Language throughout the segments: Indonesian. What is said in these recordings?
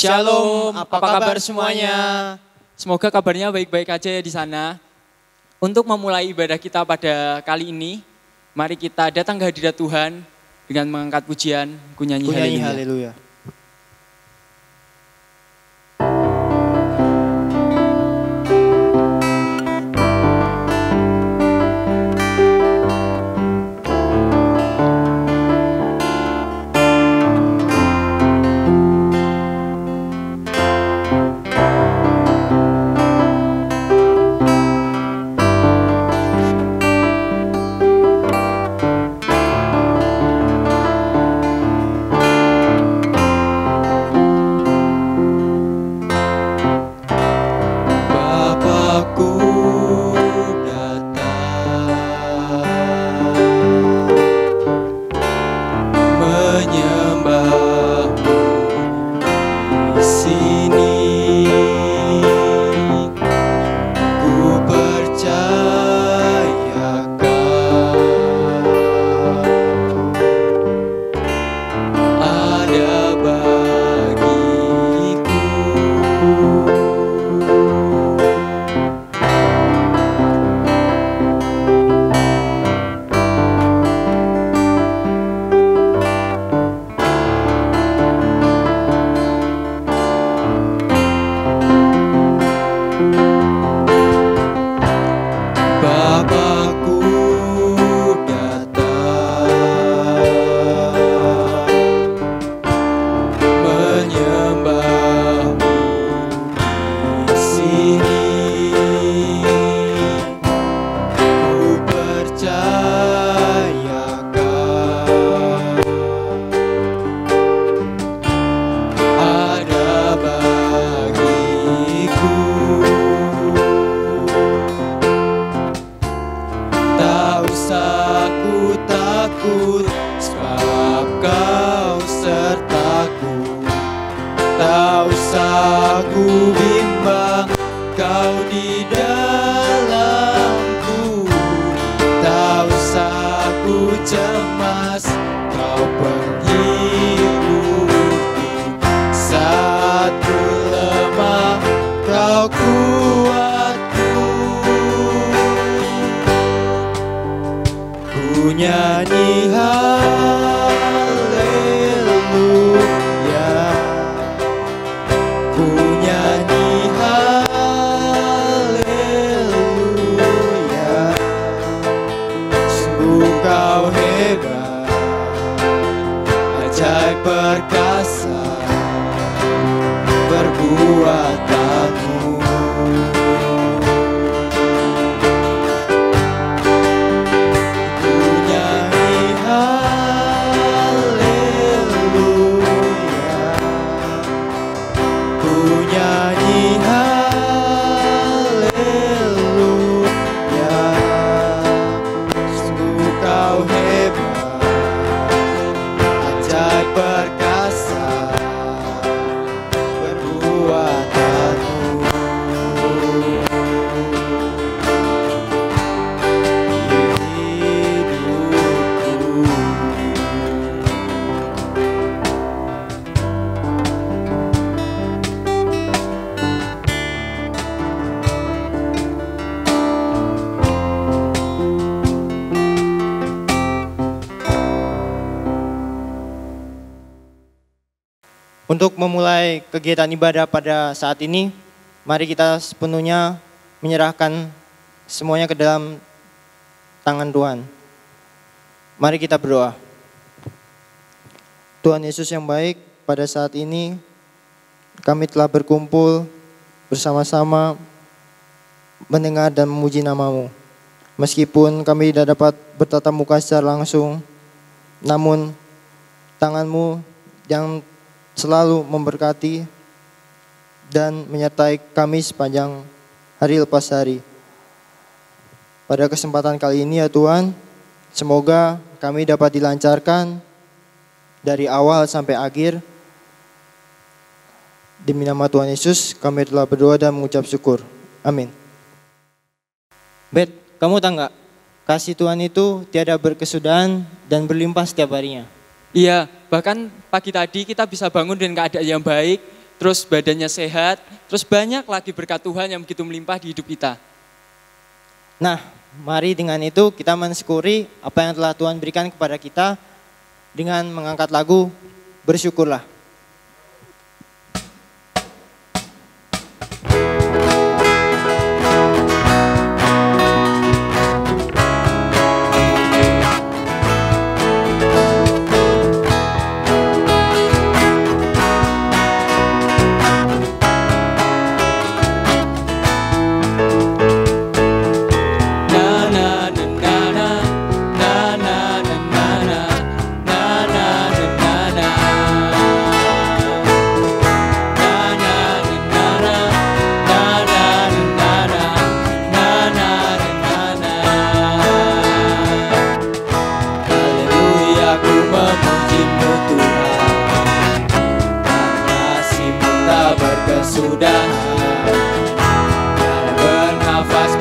Shalom, apa kabar semuanya? Semoga kabarnya baik-baik aja ya di sana. Untuk memulai ibadah kita pada kali ini, mari kita datang ke hadirat Tuhan dengan mengangkat pujian, ku nyanyi haleluya. Untuk memulai kegiatan ibadah pada saat ini, mari kita sepenuhnya menyerahkan semuanya ke dalam tangan Tuhan. Mari kita berdoa. Tuhan Yesus yang baik, pada saat ini kami telah berkumpul bersama-sama mendengar dan memuji nama-Mu. Meskipun kami tidak dapat bertatap muka secara langsung, namun tangan-Mu yang selalu memberkati dan menyertai kami sepanjang hari lepas hari. Pada kesempatan kali ini ya Tuhan, semoga kami dapat dilancarkan dari awal sampai akhir. Demi nama Tuhan Yesus kami telah berdoa dan mengucap syukur. Amin. Bet, kamu tahu nggak? Kasih Tuhan itu tiada berkesudahan dan berlimpah setiap harinya. Iya, bahkan pagi tadi kita bisa bangun dengan keadaan yang baik, terus badannya sehat, terus banyak lagi berkat Tuhan yang begitu melimpah di hidup kita. Nah, mari dengan itu kita mensyukuri apa yang telah Tuhan berikan kepada kita dengan mengangkat lagu Bersyukurlah.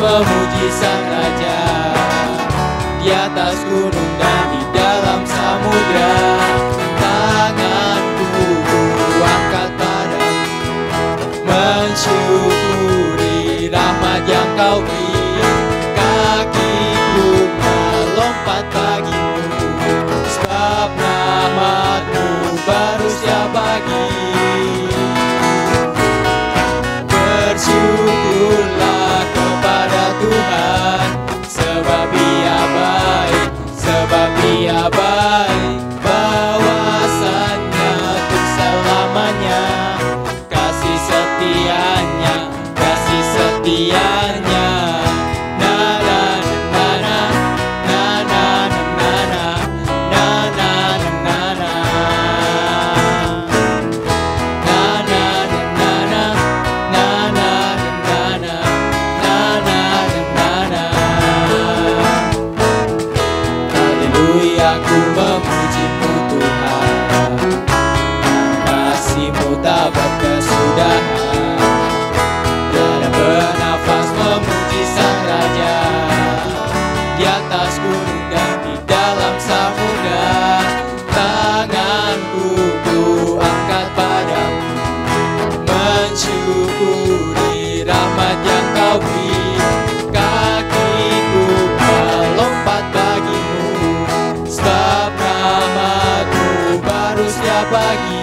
Memuji Sang Raja di atas gunung dan di dalam samudra. Tanganku kuangkat padamu, mensyukuri rahmat yang Kau beri. Kakiku melompat bagimu, sebab rahmat-Mu baru setiap pagi. Bersyukurlah kepada Tuhan, sebab Dia baik, sebab Dia baik. Bahwasannya untuk selamanya, kasih setianya, kasih setianya. Na na na na na na na na na na na na. Aku memuji-Mu Tuhan, kasih-Mu tak berkesudahan. Tiada bernafas memuji Sang Raja di atas gunung dan di dalam samudra. Tanganku kuangkat padamu, mensyukuri rahmat yang Kau beri. Kakiku melompat bagimu, sebab rahmat-Mu baru setiap pagi.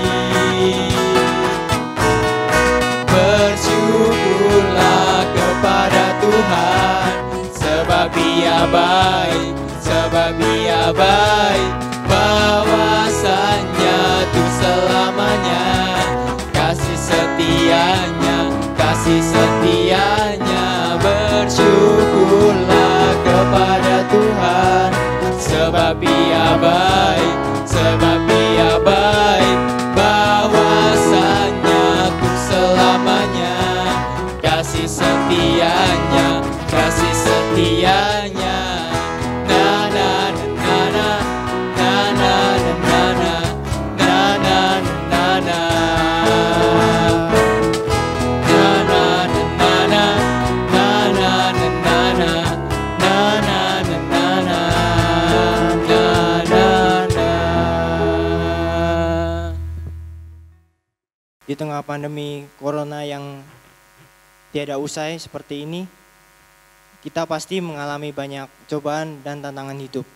Bersyukurlah kepada Tuhan, sebab Dia baik, sebab Dia baik. Bahwasannya tuh selamanya, kasih setianya, kasih setianya. Bersyukurlah kepada Tuhan, sebab Dia baik, sebab Dia baik. Bahwasannya untuk selamanya, kasih setianya, kasih setianya. Na na na na na na na na na na na na. Di tengah pandemi corona yang tiada usai seperti ini, kita pasti mengalami banyak cobaan dan tantangan hidup.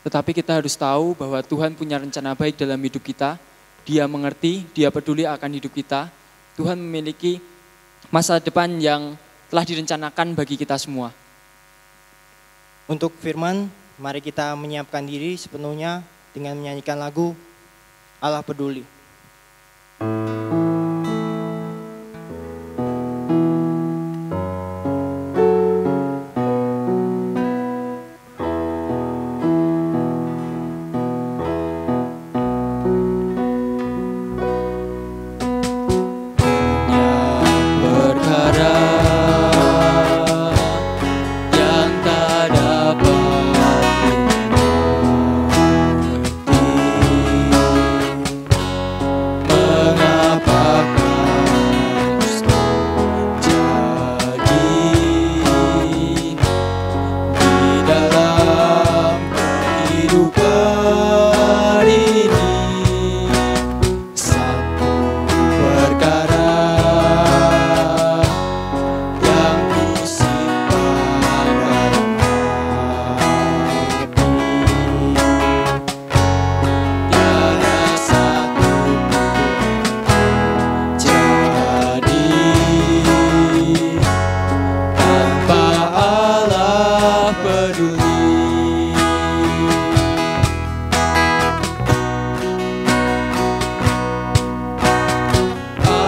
Tetapi kita harus tahu bahwa Tuhan punya rencana baik dalam hidup kita. Dia mengerti, Dia peduli akan hidup kita. Tuhan memiliki masa depan yang telah direncanakan bagi kita semua. Untuk firman, mari kita menyiapkan diri sepenuhnya dengan menyanyikan lagu Allah Peduli.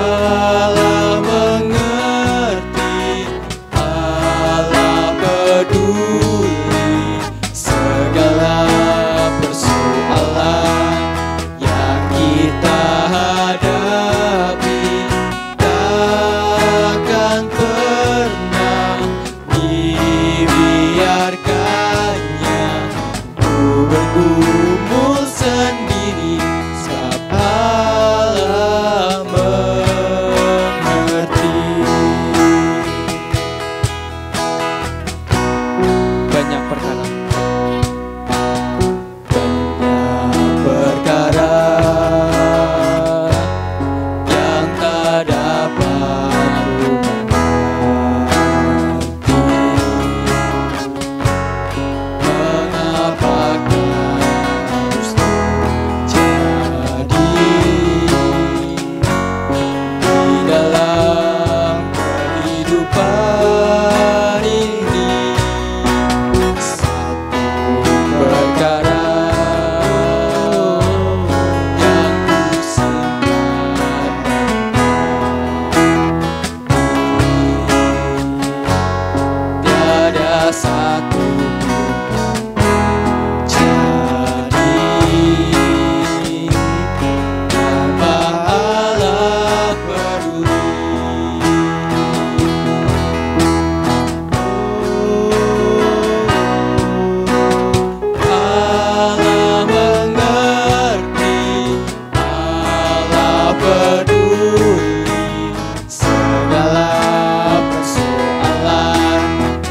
Allah mengerti, Allah peduli segala persoalan yang kita hadapi. Takkan pernah dibiarkannya ku bergumul sendiri, sebab Allah mengerti. Banyak perkara, yang tak dapat ku mengerti. Mengapakah harus terjadi di dalam kehidupan ini? Satu perkara yang ku simpan tiada satu jadi tanpa Allah peduli. Allah mengerti, Allah peduli segala persoalan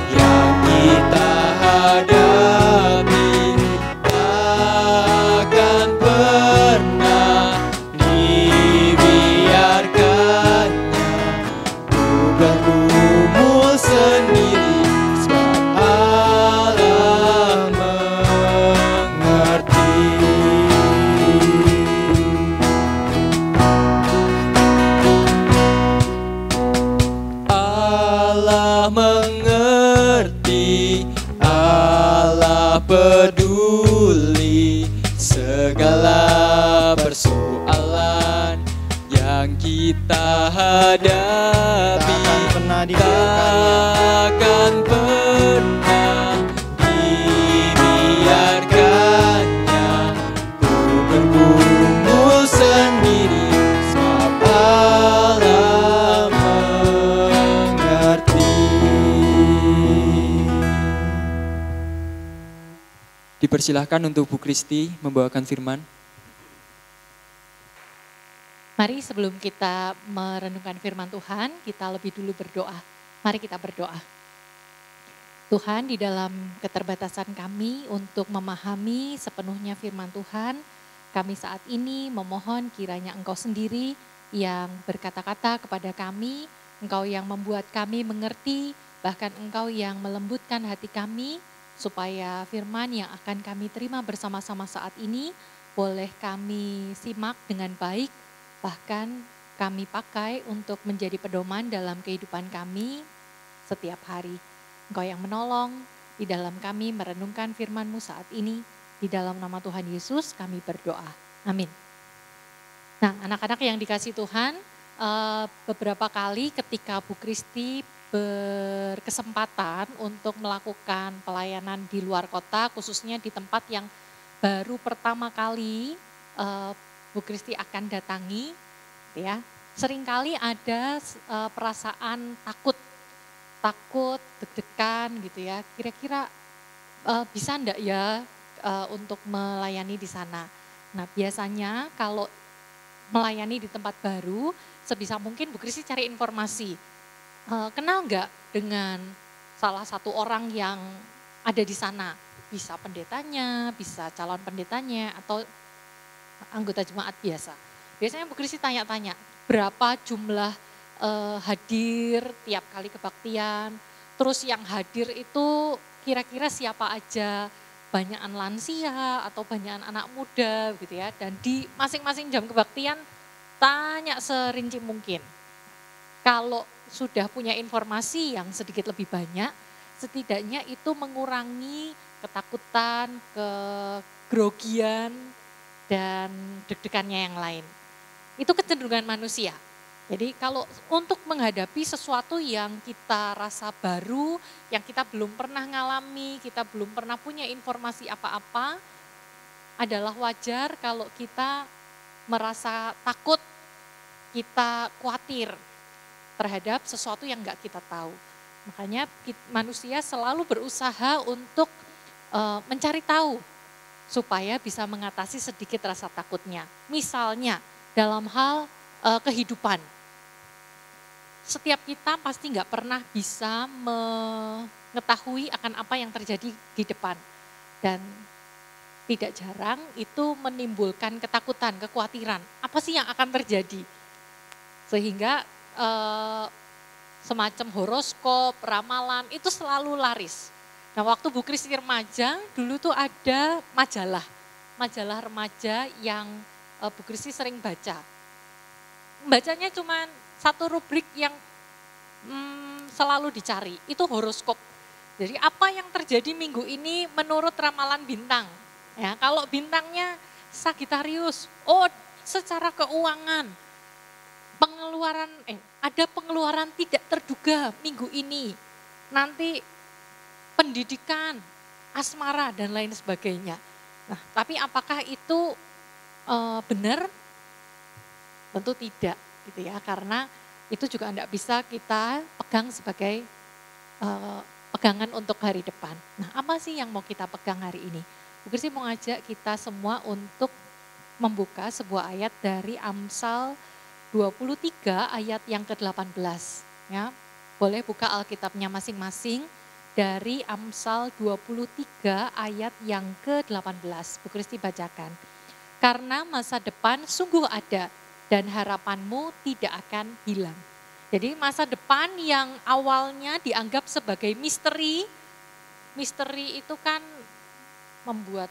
yang kita hadapi. Takkan pernah dibiarkannya ku bergumul sendiri, sebab Allah mengerti. Allah mengerti, Allah peduli segala persoalan yang kita hadapi. Takkan pernah dibiarkannya. Takkan pernah dibiarkannya ku bergumul sendiri, sebab Allah mengerti. Dipersilahkan untuk Bu Kristi membawakan firman. Mari sebelum kita merenungkan firman Tuhan, kita lebih dulu berdoa. Mari kita berdoa. Tuhan, di dalam keterbatasan kami untuk memahami sepenuhnya firman Tuhan, kami saat ini memohon kiranya Engkau sendiri yang berkata-kata kepada kami, Engkau yang membuat kami mengerti, bahkan Engkau yang melembutkan hati kami, supaya firman yang akan kami terima bersama-sama saat ini boleh kami simak dengan baik, bahkan kami pakai untuk menjadi pedoman dalam kehidupan kami setiap hari. Engkau yang menolong di dalam kami merenungkan firman-Mu saat ini. Di dalam nama Tuhan Yesus kami berdoa. Amin. Nah, anak-anak yang dikasih Tuhan, beberapa kali ketika Bu Kristi berkesempatan untuk melakukan pelayanan di luar kota, khususnya di tempat yang baru pertama kali Bu Kristi akan datangi, ya, seringkali ada perasaan takut, deg-degan gitu ya. Kira-kira bisa enggak ya untuk melayani di sana? Nah, biasanya kalau melayani di tempat baru, sebisa mungkin Bu Kristi cari informasi. Kenal enggak dengan salah satu orang yang ada di sana? Bisa pendetanya, bisa calon pendetanya, atau anggota jemaat biasa. Biasanya Bu Kristi tanya-tanya, berapa jumlah hadir tiap kali kebaktian, terus yang hadir itu kira-kira siapa aja, banyakan lansia atau banyakan anak muda gitu ya. Dan di masing-masing jam kebaktian tanya serinci mungkin. Kalau sudah punya informasi yang sedikit lebih banyak, setidaknya itu mengurangi ketakutan, kegrogian, dan deg-degannya yang lain. Itu kecenderungan manusia. Jadi kalau untuk menghadapi sesuatu yang kita rasa baru, yang kita belum pernah ngalami, kita belum pernah punya informasi apa-apa, adalah wajar kalau kita merasa takut, kita khawatir terhadap sesuatu yang enggak kita tahu. Makanya manusia selalu berusaha untuk mencari tahu supaya bisa mengatasi sedikit rasa takutnya. Misalnya dalam hal kehidupan. Setiap kita pasti nggak pernah bisa mengetahui akan apa yang terjadi di depan. Dan tidak jarang itu menimbulkan ketakutan, kekhawatiran. Apa sih yang akan terjadi? Sehingga semacam horoskop, ramalan itu selalu laris. Nah waktu Bu Kristi remaja, dulu tuh ada majalah remaja yang Bu Kristi sering baca. Bacanya cuma satu rubrik yang selalu dicari, itu horoskop. Jadi apa yang terjadi minggu ini menurut ramalan bintang. Ya, kalau bintangnya Sagittarius, secara keuangan, ada pengeluaran tidak terduga minggu ini. Nanti pendidikan, asmara dan lain sebagainya. Nah, tapi apakah itu benar? Tentu tidak, gitu ya, karena itu juga tidak bisa kita pegang sebagai pegangan untuk hari depan. Nah, apa sih yang mau kita pegang hari ini? Bu Kristi mau ngajak kita semua untuk membuka sebuah ayat dari Amsal 23 ayat yang ke-18. Ya, boleh buka Alkitabnya masing-masing dari Amsal 23 ayat yang ke-18. Bu Kristi bacakan. Karena masa depan sungguh ada dan harapanmu tidak akan hilang. Jadi masa depan yang awalnya dianggap sebagai misteri itu kan membuat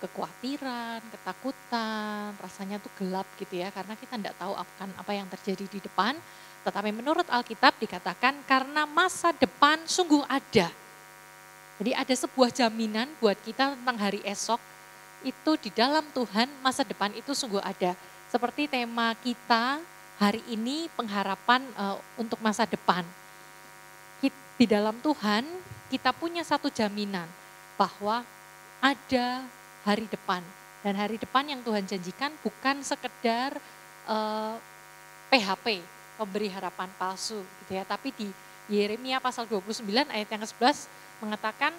kekhawatiran, ketakutan, rasanya tuh gelap gitu ya, karena kita tidak tahu akan apa yang terjadi di depan. Tetapi menurut Alkitab dikatakan karena masa depan sungguh ada. Jadi ada sebuah jaminan buat kita tentang hari esok, itu di dalam Tuhan masa depan itu sungguh ada. Seperti tema kita hari ini, pengharapan untuk masa depan. Di dalam Tuhan kita punya satu jaminan bahwa ada hari depan. Dan hari depan yang Tuhan janjikan bukan sekedar PHP, pemberi harapan palsu gitu ya. Tapi di Yeremia pasal 29 ayat yang ke-11 mengatakan,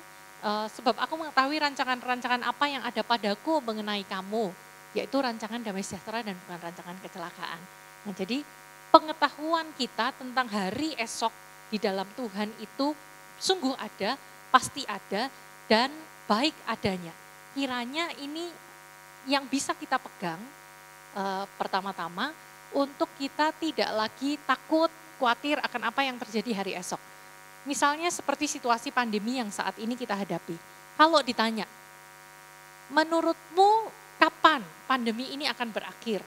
sebab aku mengetahui rancangan-rancangan apa yang ada padaku mengenai kamu, yaitu rancangan damai sejahtera dan bukan rancangan kecelakaan. Nah, jadi pengetahuan kita tentang hari esok di dalam Tuhan itu sungguh ada, pasti ada, dan baik adanya. Kiranya ini yang bisa kita pegang pertama-tama untuk kita tidak lagi takut, khawatir akan apa yang terjadi hari esok. Misalnya seperti situasi pandemi yang saat ini kita hadapi. Kalau ditanya, menurutmu kapan pandemi ini akan berakhir?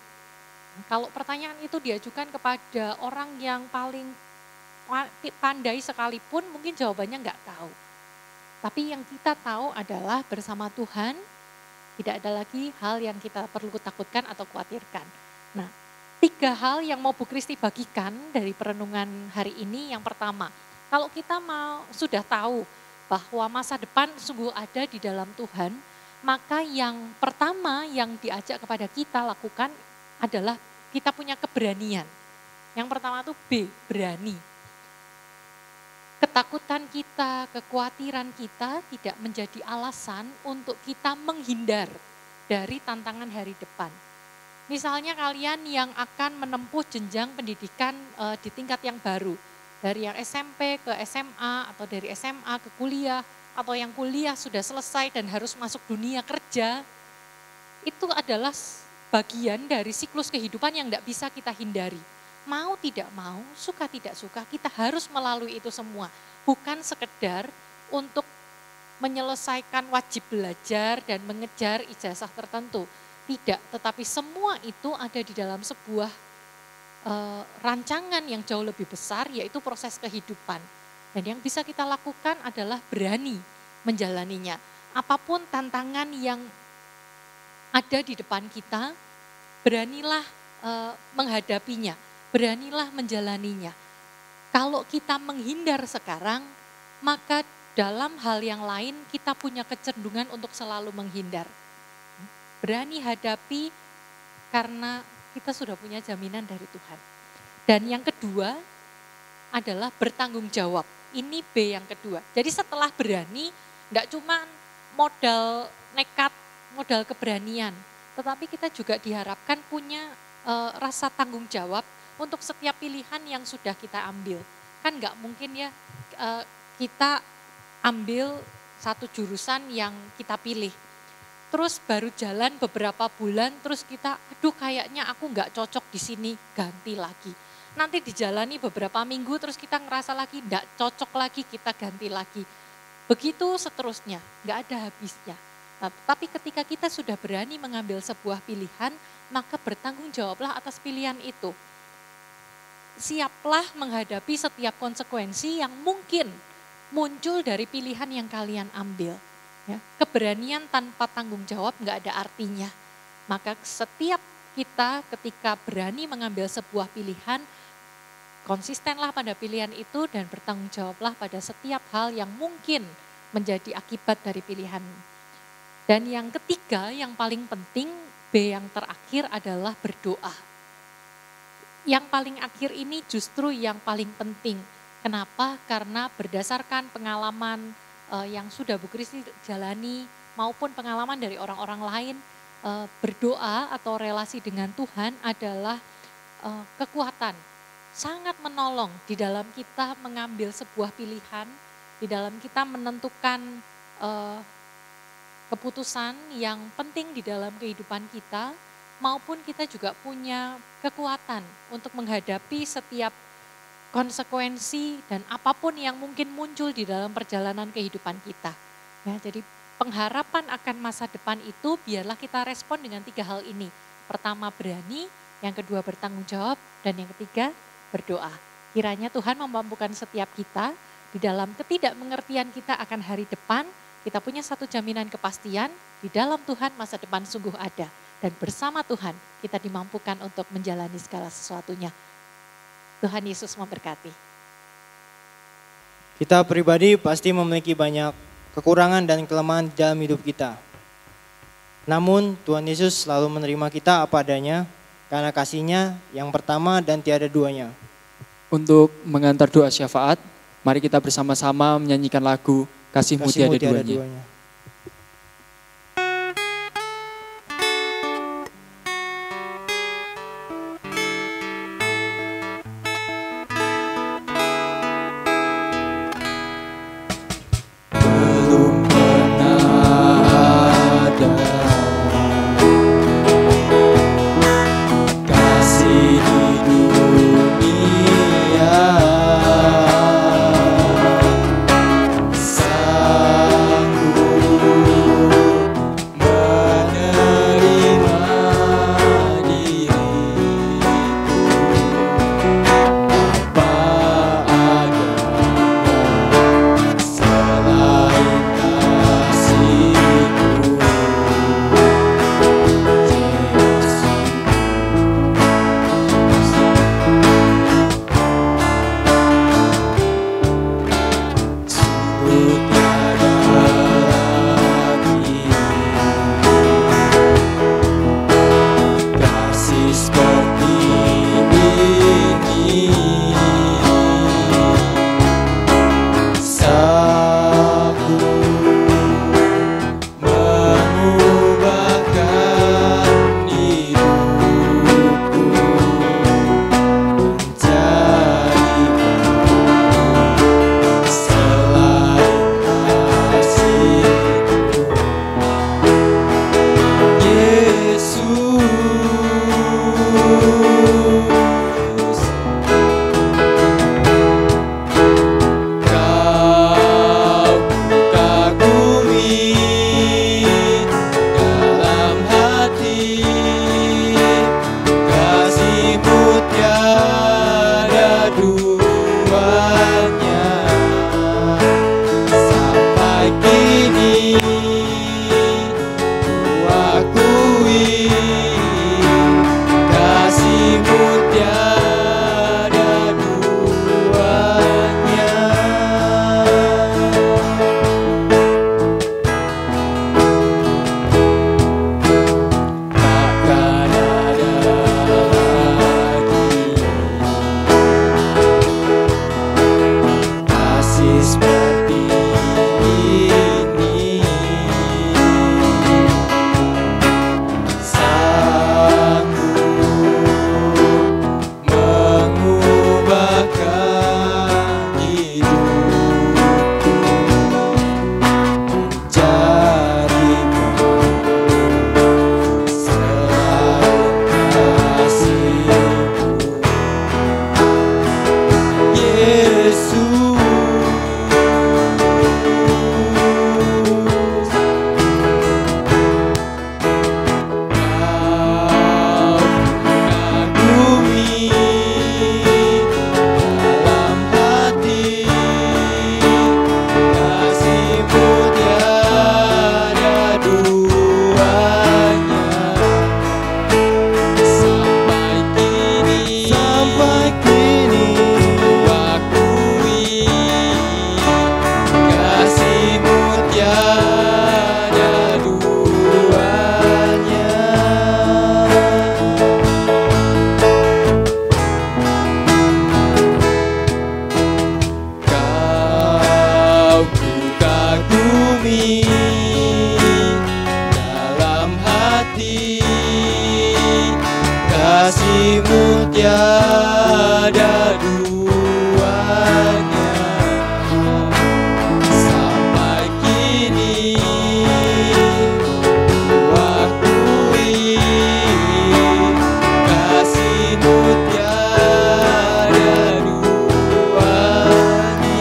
Kalau pertanyaan itu diajukan kepada orang yang paling pandai sekalipun, mungkin jawabannya enggak tahu. Tapi yang kita tahu adalah bersama Tuhan, tidak ada lagi hal yang kita perlu takutkan atau khawatirkan. Nah, 3 hal yang mau Bu Kristi bagikan dari perenungan hari ini. Yang pertama, kalau kita sudah tahu bahwa masa depan sungguh ada di dalam Tuhan, maka yang pertama yang diajak kepada kita lakukan adalah kita punya keberanian. Yang pertama itu B, berani. Ketakutan kita, kekhawatiran kita tidak menjadi alasan untuk kita menghindar dari tantangan hari depan. Misalnya kalian yang akan menempuh jenjang pendidikan di tingkat yang baru, dari yang SMP ke SMA atau dari SMA ke kuliah, atau yang kuliah sudah selesai dan harus masuk dunia kerja, itu adalah bagian dari siklus kehidupan yang tidak bisa kita hindari. Mau tidak mau, suka tidak suka, kita harus melalui itu semua. Bukan sekedar untuk menyelesaikan wajib belajar dan mengejar ijazah tertentu. Tidak, tetapi semua itu ada di dalam sebuah rancangan yang jauh lebih besar, yaitu proses kehidupan. Dan yang bisa kita lakukan adalah berani menjalaninya. Apapun tantangan yang ada di depan kita, beranilah menghadapinya. beranilah menjalaninya. Kalau kita menghindar sekarang, maka dalam hal yang lain kita punya kecenderungan untuk selalu menghindar. Berani hadapi karena kita sudah punya jaminan dari Tuhan. Dan yang kedua adalah bertanggung jawab. Ini B yang kedua. Jadi setelah berani, tidak cuma modal nekat, modal keberanian, tetapi kita juga diharapkan punya rasa tanggung jawab untuk setiap pilihan yang sudah kita ambil. Kan nggak mungkin ya kita ambil satu jurusan yang kita pilih, terus baru jalan beberapa bulan, terus kita, aduh kayaknya aku nggak cocok di sini, ganti lagi. Nanti dijalani beberapa minggu, terus kita ngerasa lagi nggak cocok lagi, kita ganti lagi. Begitu seterusnya, nggak ada habisnya. Nah, tapi ketika kita sudah berani mengambil sebuah pilihan, maka bertanggung jawablah atas pilihan itu. Siaplah menghadapi setiap konsekuensi yang mungkin muncul dari pilihan yang kalian ambil. Ya, keberanian tanpa tanggung jawab nggak ada artinya. Maka setiap kita ketika berani mengambil sebuah pilihan, konsistenlah pada pilihan itu dan bertanggung jawablah pada setiap hal yang mungkin menjadi akibat dari pilihan. Dan yang ketiga, yang paling penting, B yang terakhir adalah berdoa. Yang paling akhir ini justru yang paling penting. Kenapa? Karena berdasarkan pengalaman yang sudah Bu Kristi jalani maupun pengalaman dari orang-orang lain, berdoa atau relasi dengan Tuhan adalah kekuatan. Sangat menolong di dalam kita mengambil sebuah pilihan, di dalam kita menentukan keputusan yang penting di dalam kehidupan kita, maupun kita juga punya kekuatan untuk menghadapi setiap konsekuensi dan apapun yang mungkin muncul di dalam perjalanan kehidupan kita. Ya, jadi pengharapan akan masa depan itu biarlah kita respon dengan 3 hal ini. Pertama berani, yang kedua bertanggung jawab, dan yang ketiga berdoa. Kiranya Tuhan memampukan setiap kita di dalam ketidakmengertian kita akan hari depan, kita punya satu jaminan kepastian, di dalam Tuhan masa depan sungguh ada. Dan bersama Tuhan kita dimampukan untuk menjalani segala sesuatunya. Tuhan Yesus memberkati. Kita pribadi pasti memiliki banyak kekurangan dan kelemahan dalam hidup kita. Namun Tuhan Yesus selalu menerima kita apa adanya karena kasih-Nya yang pertama dan tiada duanya. Untuk mengantar doa syafaat, mari kita bersama-sama menyanyikan lagu Kasih-Mu Tiada Duanya. Sanggup tiada duanya. Sampai kini ku akui kasih-Mu tiada duanya.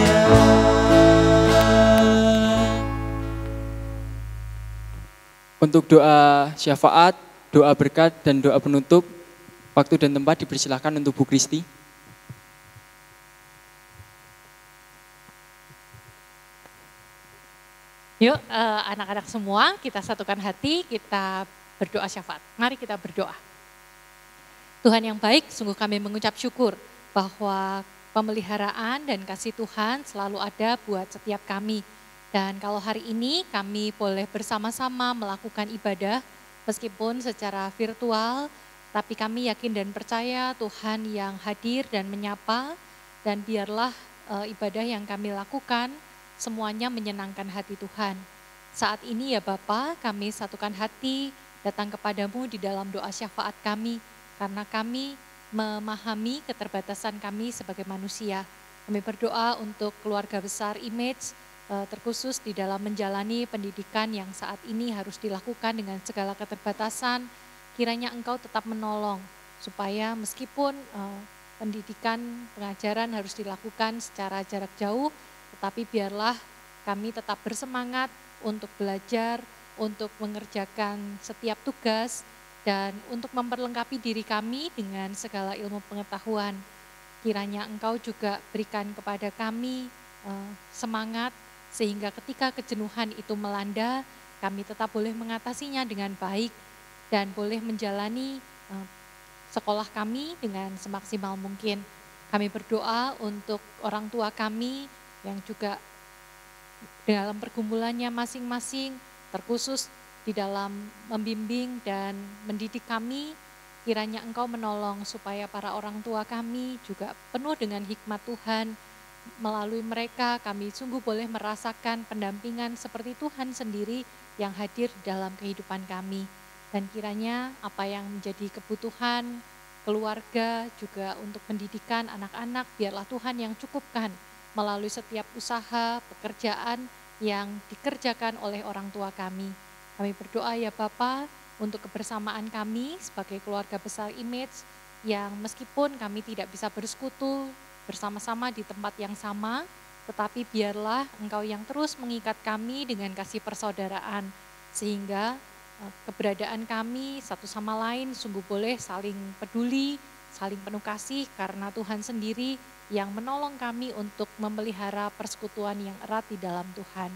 Untuk doa syafaat, doa berkat, dan doa penutup, waktu dan tempat dipersilahkan untuk Bu Kristi. Yuk anak-anak semua, kita satukan hati, kita berdoa syafaat. Mari kita berdoa. Tuhan yang baik, sungguh kami mengucap syukur bahwa pemeliharaan dan kasih Tuhan selalu ada buat setiap kami. Dan kalau hari ini kami boleh bersama-sama melakukan ibadah, meskipun secara virtual, tapi kami yakin dan percaya Tuhan yang hadir dan menyapa, dan biarlah ibadah yang kami lakukan semuanya menyenangkan hati Tuhan. Saat ini ya Bapa, kami satukan hati datang kepadamu di dalam doa syafaat kami, karena kami memahami keterbatasan kami sebagai manusia. Kami berdoa untuk keluarga besar Image, terkhusus di dalam menjalani pendidikan yang saat ini harus dilakukan dengan segala keterbatasan. Kiranya Engkau tetap menolong, supaya meskipun pendidikan, pengajaran harus dilakukan secara jarak jauh, tetapi biarlah kami tetap bersemangat untuk belajar, untuk mengerjakan setiap tugas, dan untuk memperlengkapi diri kami dengan segala ilmu pengetahuan. Kiranya Engkau juga berikan kepada kami semangat, sehingga ketika kejenuhan itu melanda, kami tetap boleh mengatasinya dengan baik, dan boleh menjalani sekolah kami dengan semaksimal mungkin. Kami berdoa untuk orang tua kami yang juga dalam pergumulannya masing-masing, terkhusus di dalam membimbing dan mendidik kami. Kiranya Engkau menolong supaya para orang tua kami juga penuh dengan hikmat Tuhan. Melalui mereka kami sungguh boleh merasakan pendampingan seperti Tuhan sendiri yang hadir dalam kehidupan kami. Dan kiranya apa yang menjadi kebutuhan keluarga juga untuk pendidikan anak-anak, biarlah Tuhan yang cukupkan melalui setiap usaha, pekerjaan yang dikerjakan oleh orang tua kami. Kami berdoa ya Bapa untuk kebersamaan kami sebagai keluarga besar Image, yang meskipun kami tidak bisa bersekutu bersama-sama di tempat yang sama, tetapi biarlah Engkau yang terus mengikat kami dengan kasih persaudaraan, sehingga keberadaan kami satu sama lain sungguh boleh saling peduli, saling penuh kasih, karena Tuhan sendiri yang menolong kami untuk memelihara persekutuan yang erat di dalam Tuhan.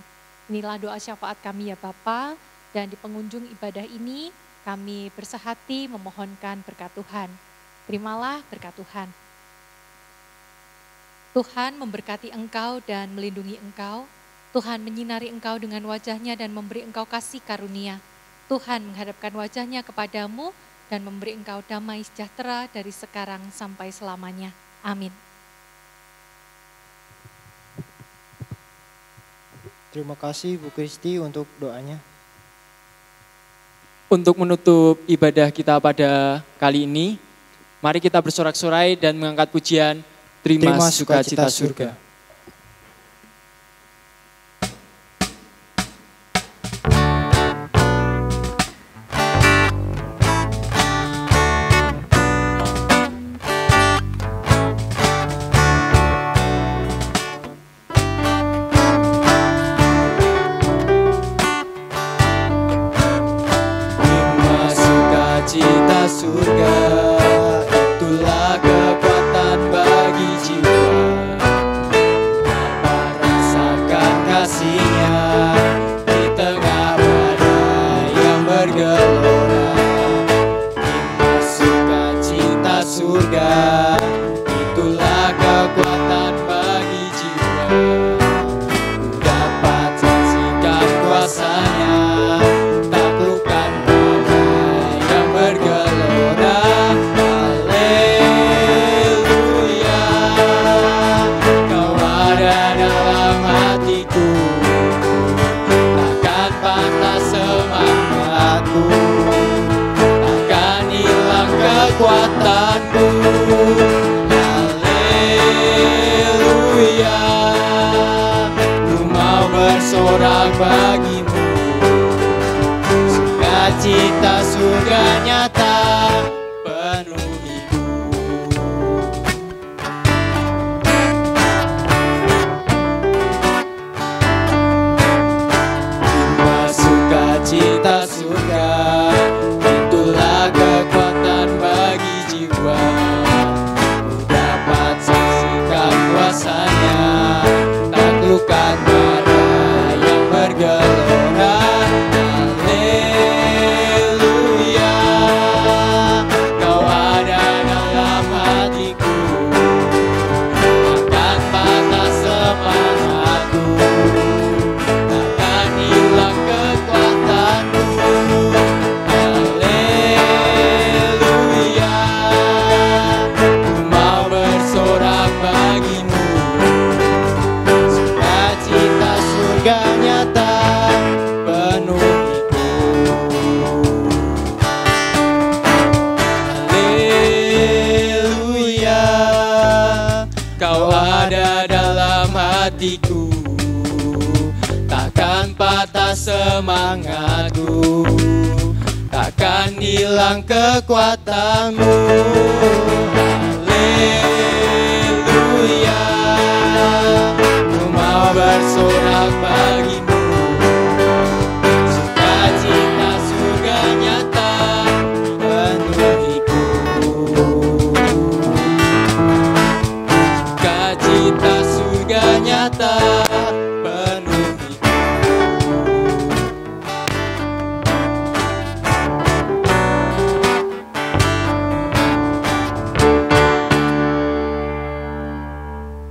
Inilah doa syafaat kami ya Bapa, dan di pengunjung ibadah ini kami bersehati memohonkan berkat Tuhan. Terimalah berkat Tuhan. Tuhan memberkati engkau dan melindungi engkau. Tuhan menyinari engkau dengan wajah-Nya dan memberi engkau kasih karunia. Tuhan menghadapkan wajah-Nya kepadamu dan memberi engkau damai sejahtera dari sekarang sampai selamanya. Amin. Terima kasih Bu Kristi untuk doanya. Untuk menutup ibadah kita pada kali ini, mari kita bersorak-sorai dan mengangkat pujian Terima Sukacita Surga. Cita surga, itulah kekuatan bagi jiwa. Kau ada dalam hatiku, takkan patah semangatku, takkan hilang kekuatanmu. Haleluya, ku mau bersorak bagimu, sukacita surga nyata penuhiku. Sukacita surga nyata penuhiku.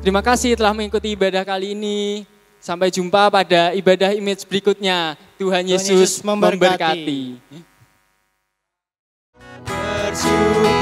Terima kasih telah mengikuti ibadah kali ini. Sampai jumpa pada ibadah image berikutnya. Tuhan Yesus memberkati. Bersyukur